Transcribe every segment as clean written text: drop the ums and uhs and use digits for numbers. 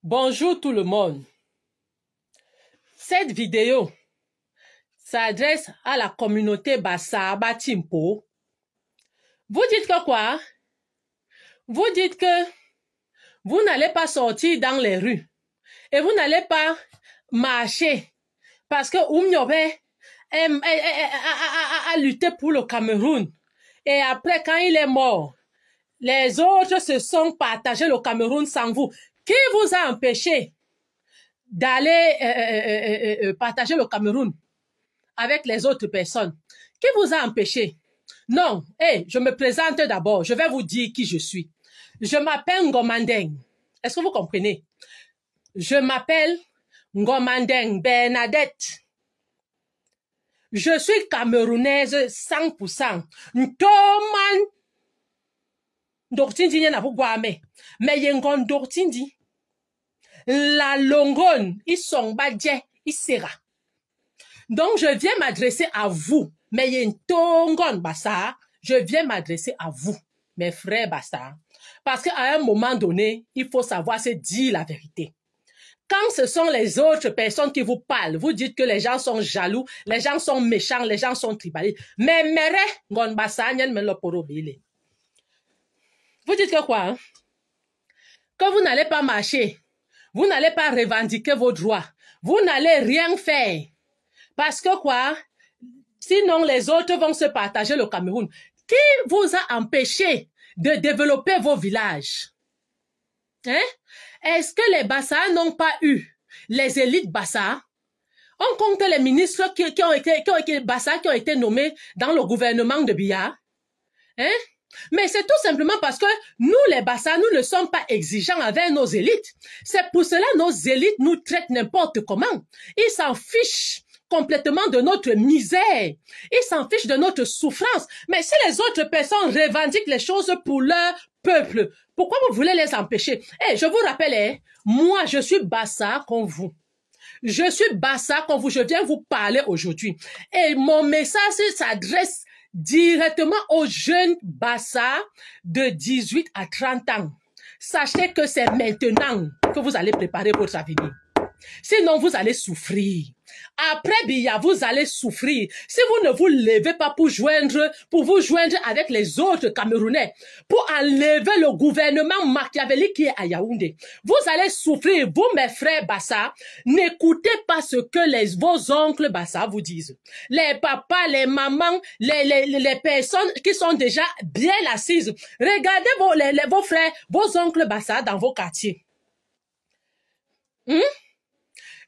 Bonjour tout le monde. Cette vidéo s'adresse à la communauté Bassa Batimpo. Vous dites que quoi? Vous dites que vous n'allez pas sortir dans les rues et vous n'allez pas marcher parce que Oumniobe a lutté pour le Cameroun. Et après, quand il est mort, les autres se sont partagés le Cameroun sans vous. Qui vous a empêché d'aller partager le Cameroun avec les autres personnes? Qui vous a empêché? Non, je me présente d'abord. Je vais vous dire qui je suis. Je m'appelle Ngomandeng. Est-ce que vous comprenez? Je m'appelle Ngomandeng Bernadette. Je suis camerounaise 100%. Ntoman Dortindi n'a pas guamé. Mais yengon Dortindi. La Longone, ils sont badje, ils sera. Donc, je viens m'adresser à vous. Mais yentongon Bassa, je viens m'adresser à vous, mes frères Bassa. Parce qu'à un moment donné, il faut savoir se dire la vérité. Quand ce sont les autres personnes qui vous parlent, vous dites que les gens sont jaloux, les gens sont méchants, les gens sont tribalistes. Mais mere, ngon Bassa, nyen men loporo bile. Vous dites que quoi? Hein? Que vous n'allez pas marcher. Vous n'allez pas revendiquer vos droits. Vous n'allez rien faire. Parce que quoi? Sinon, les autres vont se partager le Cameroun. Qui vous a empêché de développer vos villages? Hein? Est-ce que les Bassa n'ont pas eu les élites Bassa? On compte les ministres qui ont été nommés dans le gouvernement de Biya. Hein? Mais c'est tout simplement parce que nous, les Bassa, nous ne sommes pas exigeants avec nos élites. C'est pour cela que nos élites nous traitent n'importe comment. Ils s'en fichent complètement de notre misère. Ils s'en fichent de notre souffrance. Mais si les autres personnes revendiquent les choses pour leur peuple, pourquoi vous voulez les empêcher? Je vous rappelle, moi, je suis Bassa comme vous. Je suis Bassa comme vous. Je viens vous parler aujourd'hui. Et mon message s'adresse directement aux jeunes Bassa de 18 à 30 ans. Sachez que c'est maintenant que vous allez préparer votre avenir. Sinon, vous allez souffrir. Après Biya, vous allez souffrir. Si vous ne vous levez pas pour vous joindre avec les autres Camerounais, pour enlever le gouvernement machiavélique qui est à Yaoundé, vous allez souffrir. Vous, mes frères Bassa, n'écoutez pas ce que vos oncles Bassa vous disent. Les papas, les mamans, les personnes qui sont déjà bien assises. Regardez vos frères, vos oncles Bassa dans vos quartiers.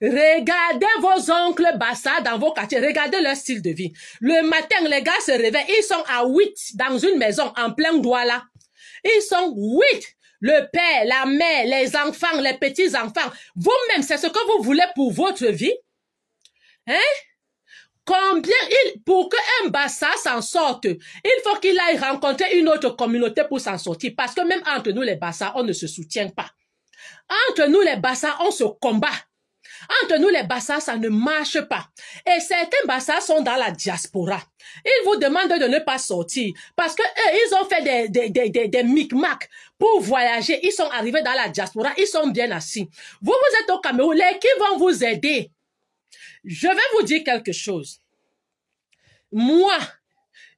Regardez vos oncles Bassa dans vos quartiers. Regardez leur style de vie. Le matin, les gars se réveillent. Ils sont à 8 dans une maison en plein Douala. Ils sont 8. Le père, la mère, les enfants, les petits-enfants. Vous-même, c'est ce que vous voulez pour votre vie? Hein? Pour qu'un Bassa s'en sorte, il faut qu'il aille rencontrer une autre communauté pour s'en sortir. Parce que même entre nous, les Bassa, on ne se soutient pas. Entre nous, les Bassa, on se combat. Entre nous, les Bassa, ça ne marche pas. Et certains Bassa sont dans la diaspora. Ils vous demandent de ne pas sortir. Parce que ils ont fait des micmacs pour voyager. Ils sont arrivés dans la diaspora. Ils sont bien assis. Vous êtes au Cameroun. Qui vont vous aider? Je vais vous dire quelque chose. Moi,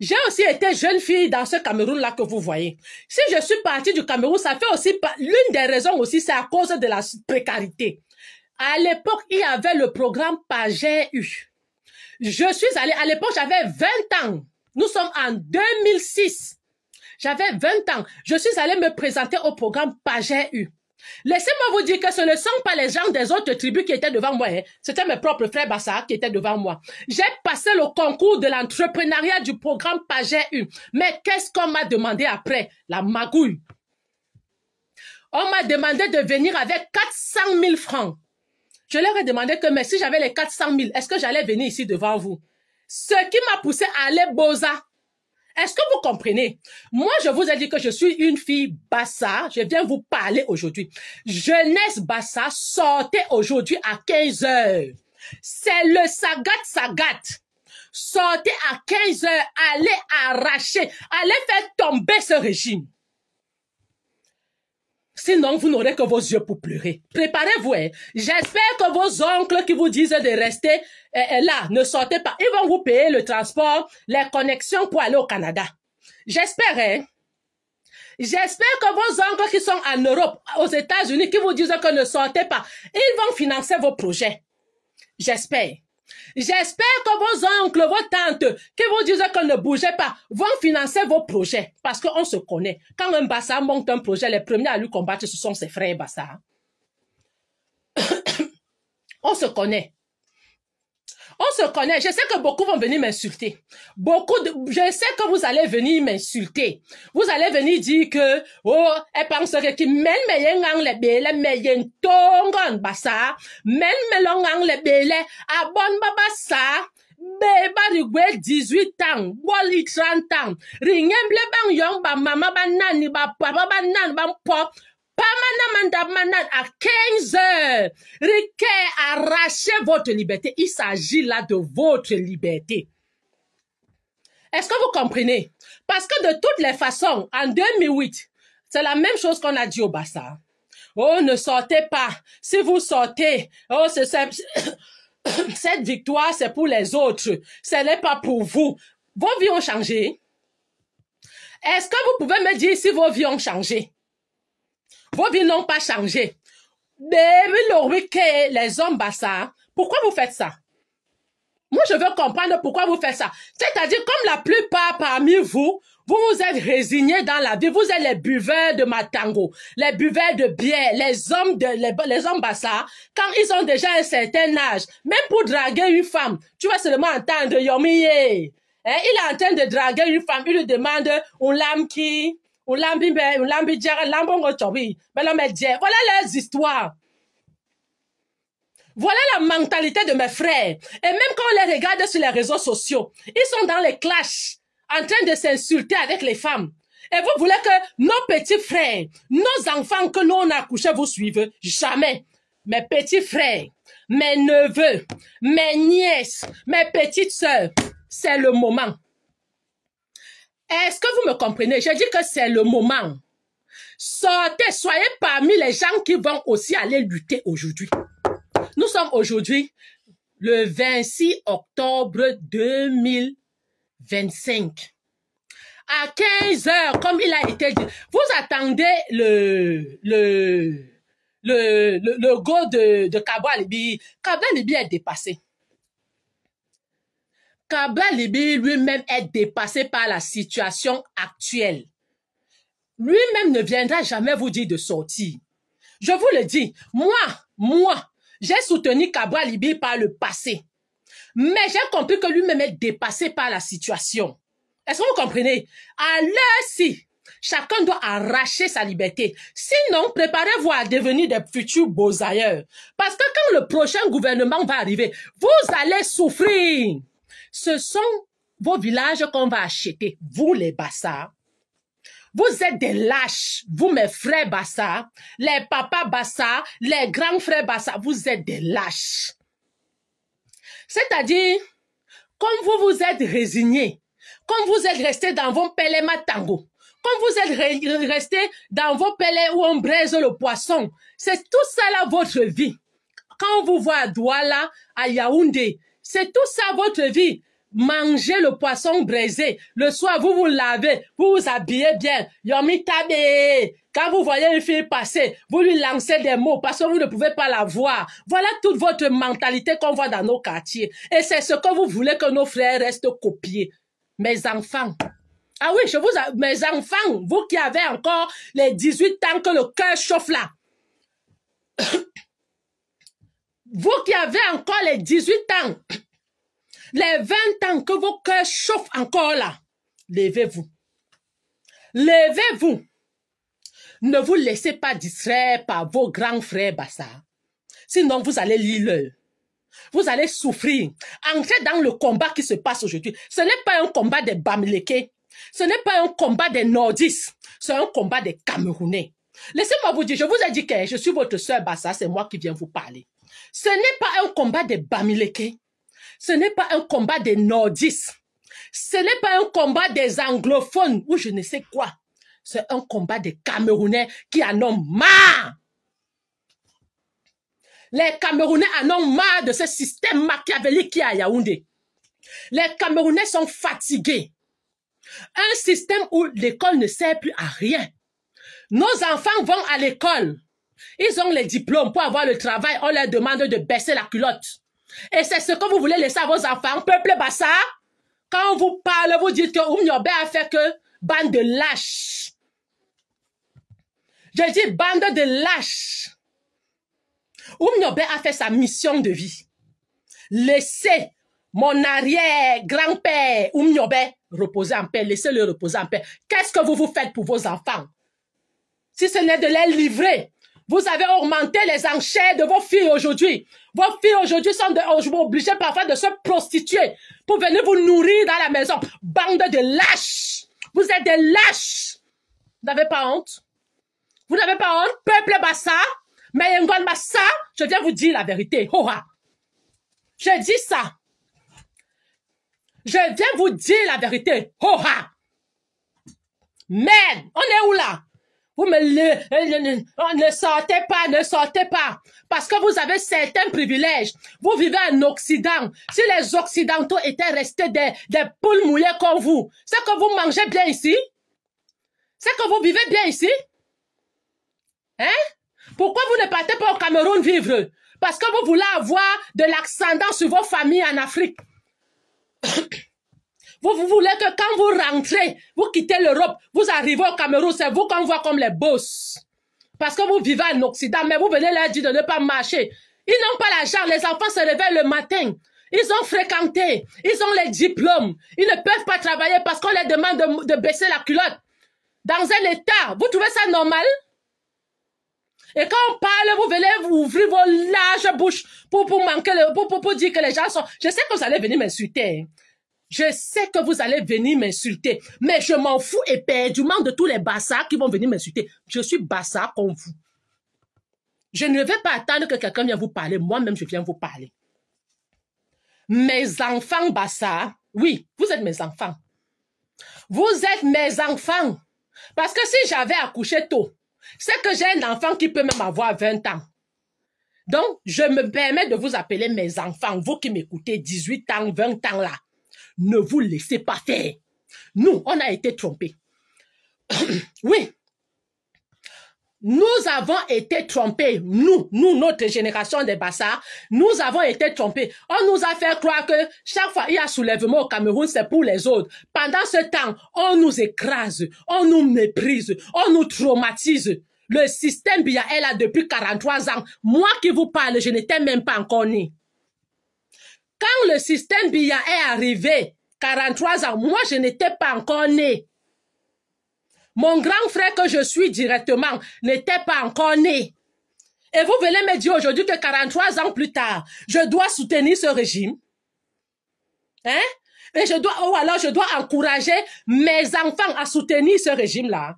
j'ai aussi été jeune fille dans ce Cameroun-là que vous voyez. Si je suis partie du Cameroun, ça fait aussi l'une des raisons aussi, c'est à cause de la précarité. À l'époque, il y avait le programme PAGEU. Je suis allée, à l'époque, j'avais 20 ans. Nous sommes en 2006. J'avais 20 ans. Je suis allée me présenter au programme PAGEU. Laissez-moi vous dire que ce ne sont pas les gens des autres tribus qui étaient devant moi. Hein. C'était mes propres frères Bassa qui étaient devant moi. J'ai passé le concours de l'entrepreneuriat du programme PAGEU. Mais qu'est-ce qu'on m'a demandé après? La magouille. On m'a demandé de venir avec 400 000 francs. Je leur ai demandé que, mais si j'avais les 400 000, est-ce que j'allais venir ici devant vous? Ce qui m'a poussé à aller Boza. Est-ce que vous comprenez? Moi, je vous ai dit que je suis une fille Bassa. Je viens vous parler aujourd'hui. Jeunesse Bassa, sortez aujourd'hui à 15 h. C'est le Sagat. Sortez à 15 h. Allez arracher. Allez faire tomber ce régime. Sinon, vous n'aurez que vos yeux pour pleurer. Préparez-vous. Hein. J'espère que vos oncles qui vous disent de rester là, ne sortez pas. Ils vont vous payer le transport, les connexions pour aller au Canada. J'espère, hein. J'espère que vos oncles qui sont en Europe, aux États-Unis, qui vous disent que ne sortez pas, ils vont financer vos projets. J'espère. J'espère que vos oncles, vos tantes, qui vous disent que ne bougez pas, vont financer vos projets. Parce qu'on se connaît. Quand un Bassa monte un projet, les premiers à lui combattre, ce sont ses frères Bassa. On se connaît. On se connaît. Je sais que beaucoup vont venir m'insulter. Je sais que vous allez venir m'insulter. Vous allez venir dire que, oh, elle pense que qui mène meyengang le bele, meyen tongon basa, mène melongang le bele, abon babasa, beba rigwe 18 ans, wali 30 ans, ringem le bang yong ba mama ba nani ba papa ba nan ba pop, à 15 heures, Riquet, arrachez votre liberté. Il s'agit là de votre liberté. Est-ce que vous comprenez? Parce que de toutes les façons, en 2008, c'est la même chose qu'on a dit au Bassa. Oh, ne sortez pas. Si vous sortez, oh, cette victoire, c'est pour les autres. Ce n'est pas pour vous. Vos vies ont changé. Est-ce que vous pouvez me dire si vos vies ont changé? Vos vies n'ont pas changé. Les hommes Bassa, pourquoi vous faites ça? Moi, je veux comprendre pourquoi vous faites ça. C'est-à-dire, comme la plupart parmi vous, vous vous êtes résignés dans la vie. Vous êtes les buveurs de matango, les buveurs de bière, les hommes Bassa, quand ils ont déjà un certain âge, même pour draguer une femme, tu vas seulement entendre Yomiye. Hein, il est en train de draguer une femme, il lui demande un lame qui... Voilà leurs histoires. Voilà la mentalité de mes frères. Et même quand on les regarde sur les réseaux sociaux, ils sont dans les clashs, en train de s'insulter avec les femmes. Et vous voulez que nos petits frères, nos enfants que nous on a accouchés vous suivent? Jamais. Mes petits frères, mes neveux, mes nièces, mes petites sœurs, c'est le moment. Est-ce que vous me comprenez? Je dis que c'est le moment. Sortez, soyez parmi les gens qui vont aussi aller lutter aujourd'hui. Nous sommes aujourd'hui le 26 octobre 2025. À 15 heures, comme il a été dit, vous attendez le go de Kabwa Libi. Kabwa Libi est dépassé. Kabwa Libi lui-même est dépassé par la situation actuelle. Lui-même ne viendra jamais vous dire de sortir. Je vous le dis, moi, j'ai soutenu Kabwa Libi par le passé. Mais j'ai compris que lui-même est dépassé par la situation. Est-ce que vous comprenez? À l'heure-ci, chacun doit arracher sa liberté. Sinon, préparez-vous à devenir des futurs beaux ailleurs. Parce que quand le prochain gouvernement va arriver, vous allez souffrir. Ce sont vos villages qu'on va acheter. Vous, les Bassa. Vous êtes des lâches. Vous, mes frères Bassa, les papas Bassa, les grands frères Bassa, vous êtes des lâches. C'est-à-dire, comme vous vous êtes résignés, comme vous êtes restés dans vos pellets matango, comme vous êtes restés dans vos pellets où on braise le poisson, c'est tout ça là votre vie. Quand on vous voit à Douala, à Yaoundé, c'est tout ça votre vie. Mangez le poisson braisé. Le soir, vous vous lavez, vous vous habillez bien. Yomi tabe. Quand vous voyez une fille passer, vous lui lancez des mots parce que vous ne pouvez pas la voir. Voilà toute votre mentalité qu'on voit dans nos quartiers. Et c'est ce que vous voulez que nos frères restent copiés. Mes enfants. Ah oui, mes enfants, vous qui avez encore les 18 ans que le cœur chauffe là. Vous qui avez encore les 18 ans. Les 20 ans que vos cœurs chauffent encore là, levez-vous. Levez-vous. Ne vous laissez pas distraire par vos grands frères Bassa. Sinon, vous allez lire l'heure. Vous allez souffrir. Entrez dans le combat qui se passe aujourd'hui. Ce n'est pas un combat des Bamileke. Ce n'est pas un combat des Nordistes. C'est un combat des Camerounais. Laissez-moi vous dire, je vous ai dit que je suis votre soeur Bassa, c'est moi qui viens vous parler. Ce n'est pas un combat des Bamileke. Ce n'est pas un combat des nordistes. Ce n'est pas un combat des anglophones ou je ne sais quoi. C'est un combat des Camerounais qui en ont marre. Les Camerounais en ont marre de ce système machiavélique qui est à Yaoundé. Les Camerounais sont fatigués. Un système où l'école ne sert plus à rien. Nos enfants vont à l'école. Ils ont les diplômes pour avoir le travail. On leur demande de baisser la culotte. Et c'est ce que vous voulez laisser à vos enfants, peuple Bassa. Quand on vous parle, vous dites que Oumniobe a fait que bande de lâches. Je dis bande de lâches. Oumniobe a fait sa mission de vie. Laissez mon arrière-grand-père Oumniobe reposer en paix. Laissez-le reposer en paix. Qu'est-ce que vous faites pour vos enfants? Si ce n'est de les livrer, vous avez augmenté les enchères de vos filles aujourd'hui. Vos filles aujourd'hui sont obligées parfois de se prostituer pour venir vous nourrir dans la maison. Bande de lâches. Vous êtes des lâches. Vous n'avez pas honte? Vous n'avez pas honte? Peuple Bassa, Mayengon Bassa, je viens vous dire la vérité. Hoha. Je dis ça. Je viens vous dire la vérité. Hoha. Merde, on est où là? Vous ne sortez pas, ne sortez pas. Parce que vous avez certains privilèges. Vous vivez en Occident. Si les Occidentaux étaient restés des poules mouillées comme vous, c'est que vous mangez bien ici? C'est que vous vivez bien ici? Hein? Pourquoi vous ne partez pas au Cameroun vivre? Parce que vous voulez avoir de l'ascendant sur vos familles en Afrique. Vous voulez que quand vous rentrez, vous quittez l'Europe, vous arrivez au Cameroun, c'est vous qu'on voit comme les boss. Parce que vous vivez en Occident, mais vous venez leur dire de ne pas marcher. Ils n'ont pas l'argent, les enfants se réveillent le matin. Ils ont fréquenté, ils ont les diplômes. Ils ne peuvent pas travailler parce qu'on leur demande de baisser la culotte. Dans un état, vous trouvez ça normal? Et quand on parle, vous venez vous ouvrir vos larges bouches pour dire que les gens sont... Je sais que vous allez venir m'insulter. Je sais que vous allez venir m'insulter. Mais je m'en fous éperdument de tous les bassards qui vont venir m'insulter. Je suis bassard comme vous. Je ne vais pas attendre que quelqu'un vienne vous parler. Moi-même, je viens vous parler. Mes enfants bassards, oui, vous êtes mes enfants. Vous êtes mes enfants. Parce que si j'avais accouché tôt, c'est que j'ai un enfant qui peut même avoir 20 ans. Donc, je me permets de vous appeler mes enfants. Vous qui m'écoutez, 18 ans, 20 ans là. Ne vous laissez pas faire. Nous, on a été trompés. Oui. Nous avons été trompés. Nous, notre génération des bassards, nous avons été trompés. On nous a fait croire que chaque fois il y a soulèvement au Cameroun, c'est pour les autres. Pendant ce temps, on nous écrase, on nous méprise, on nous traumatise. Le système Biya est là depuis 43 ans. Moi qui vous parle, je n'étais même pas encore né. Quand le système Biya est arrivé, 43 ans, moi je n'étais pas encore né. Mon grand frère que je suis directement n'était pas encore né. Et vous venez me dire aujourd'hui que 43 ans plus tard, je dois soutenir ce régime. Hein? Et je dois encourager mes enfants à soutenir ce régime-là.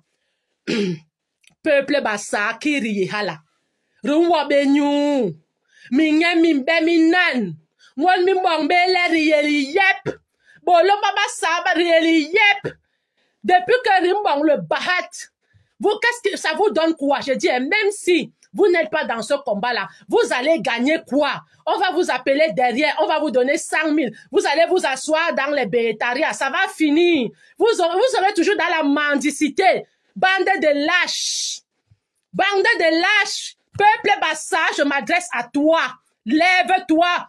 Peuple bassa qui rie hala. Rumwa benyu. Minye mimbe minan. Mwen mi mbongbe le rieli yep. Bolo baba saba rieli yep. Depuis que Rimbong le bahat, vous, qu'est-ce que ça vous donne quoi? Je dis, même si vous n'êtes pas dans ce combat-là, vous allez gagner quoi? On va vous appeler derrière, on va vous donner 100 000. Vous allez vous asseoir dans les bétarias, ça va finir. Vous serez toujours dans la mendicité. Bande de lâches. Bande de lâches. Peuple bassa, je m'adresse à toi. Lève-toi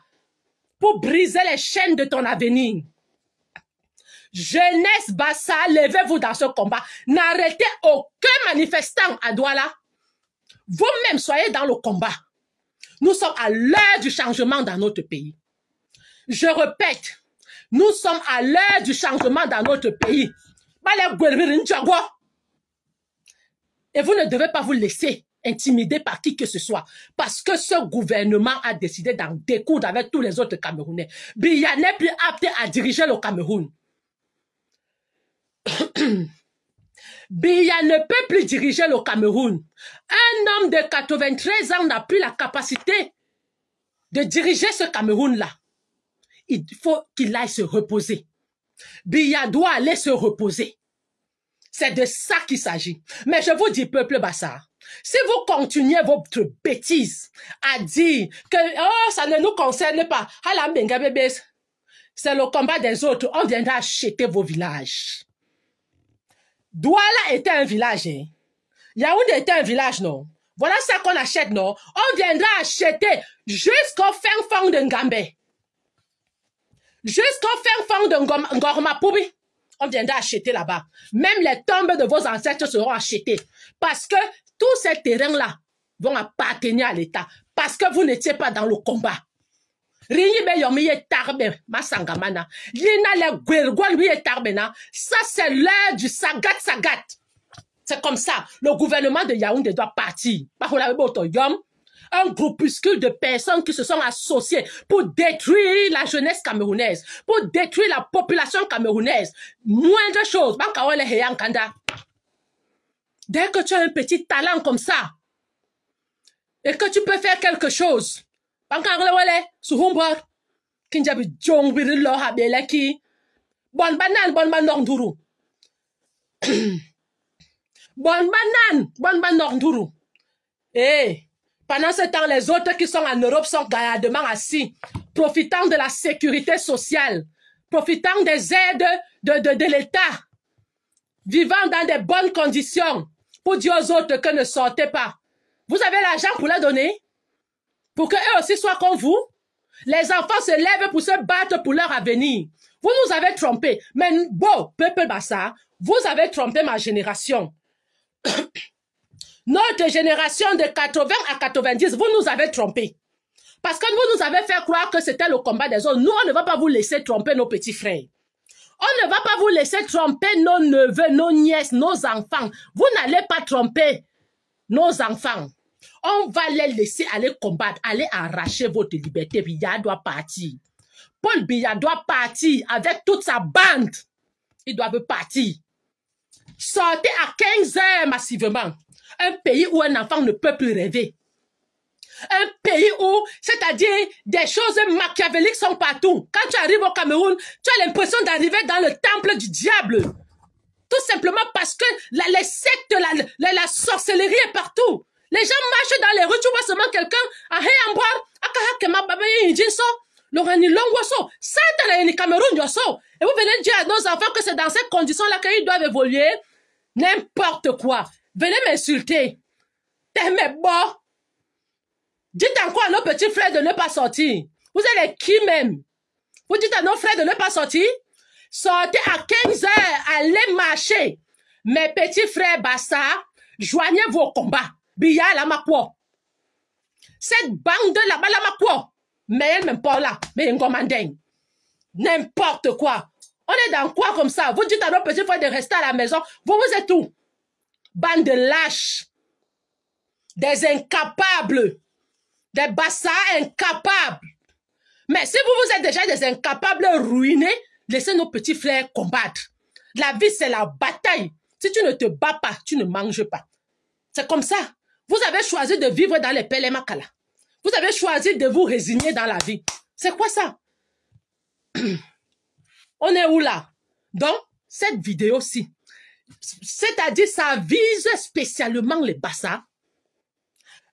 pour briser les chaînes de ton avenir. Jeunesse Bassa, levez-vous dans ce combat. N'arrêtez aucun manifestant à Douala. Vous-même, soyez dans le combat. Nous sommes à l'heure du changement dans notre pays. Je répète, nous sommes à l'heure du changement dans notre pays. Et vous ne devez pas vous laisser intimider par qui que ce soit. Parce que ce gouvernement a décidé d'en découdre avec tous les autres Camerounais. Biya n'est plus apte à diriger le Cameroun. Biya ne peut plus diriger le Cameroun. Un homme de 93 ans n'a plus la capacité de diriger ce Cameroun-là. Il faut qu'il aille se reposer. Biya doit aller se reposer. C'est de ça qu'il s'agit. Mais je vous dis, peuple Bassa, si vous continuez votre bêtise à dire que oh, ça ne nous concerne pas, c'est le combat des autres, on viendra acheter vos villages. Douala était un village. Hein? Yaoundé était un village, non? Voilà ça qu'on achète, non? On viendra acheter jusqu'au fin fond de Ngambé. Jusqu'au fin fond de Ngormapoubi. On viendra acheter là-bas. Même les tombes de vos ancêtres seront achetées. Parce que tous ces terrains-là vont appartenir à l'État. Parce que vous n'étiez pas dans le combat. Ça, c'est l'heure du sagat. C'est comme ça. Le gouvernement de Yaoundé doit partir. Un groupuscule de personnes qui se sont associées pour détruire la jeunesse camerounaise, pour détruire la population camerounaise. Moindre chose. Dès que tu as un petit talent comme ça, et que tu peux faire quelque chose, bonne banane. Eh, pendant ce temps, les autres qui sont en Europe sont gaillardement assis, profitant de la sécurité sociale, profitant des aides de l'État, vivant dans de bonnes conditions, pour dire aux autres que ne sortez pas. Vous avez l'argent pour leur donner? Pour qu'eux aussi soient comme vous? Les enfants se lèvent pour se battre pour leur avenir. Vous nous avez trompés. Mais bon, peuple Bassa, vous avez trompé ma génération. Notre génération de 80 à 90, vous nous avez trompés. Parce que vous nous avez fait croire que c'était le combat des autres. Nous, on ne va pas vous laisser tromper nos petits frères. On ne va pas vous laisser tromper nos neveux, nos nièces, nos enfants. Vous n'allez pas tromper nos enfants. On va les laisser aller combattre, aller arracher votre liberté. Biya doit partir. Paul Biya doit partir avec toute sa bande. Ils doivent partir. Sortez à 15 heures massivement. Un pays où un enfant ne peut plus rêver. Un pays où, c'est-à-dire, des choses machiavéliques sont partout. Quand tu arrives au Cameroun, tu as l'impression d'arriver dans le temple du diable. Tout simplement parce que les sectes, la sorcellerie est partout. Les gens marchent dans les rues, tu vois seulement quelqu'un, ça, Cameroun, et vous venez dire à nos enfants que c'est dans ces conditions-là qu'ils doivent évoluer. N'importe quoi. Venez m'insulter. Mais bon. Dites encore à nos petits frères de ne pas sortir. Vous allez qui même? Vous dites à nos frères de ne pas sortir? Sortez à 15 heures, allez marcher. Mes petits frères Bassa, joignez vos combats. Biya la makwo. Cette bande là-bas la makwo. Mais elle même pas là. Mais une commandenne. N'importe quoi. On est dans quoi comme ça? Vous dites à nos petits frères de rester à la maison. Vous êtes où? Bande de lâches. Des incapables. Des Bassa incapables. Mais si vous êtes déjà des incapables ruinés, laissez nos petits frères combattre. La vie, c'est la bataille. Si tu ne te bats pas, tu ne manges pas. C'est comme ça. Vous avez choisi de vivre dans les Pelemakala. Vous avez choisi de vous résigner dans la vie. C'est quoi ça? On est où là? Donc, cette vidéo-ci, c'est-à-dire ça vise spécialement les Bassa.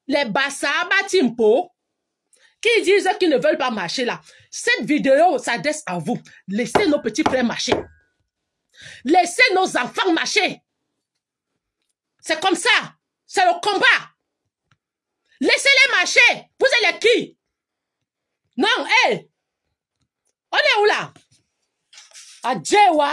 Les Bassa Batimpo, qui disent qu'ils ne veulent pas marcher là. Cette vidéo s'adresse à vous. Laissez nos petits frères marcher. Laissez nos enfants marcher. C'est comme ça. C'est le combat. Laissez-les marcher. Vous êtes qui? Non, hé. On est où là? Adjewa.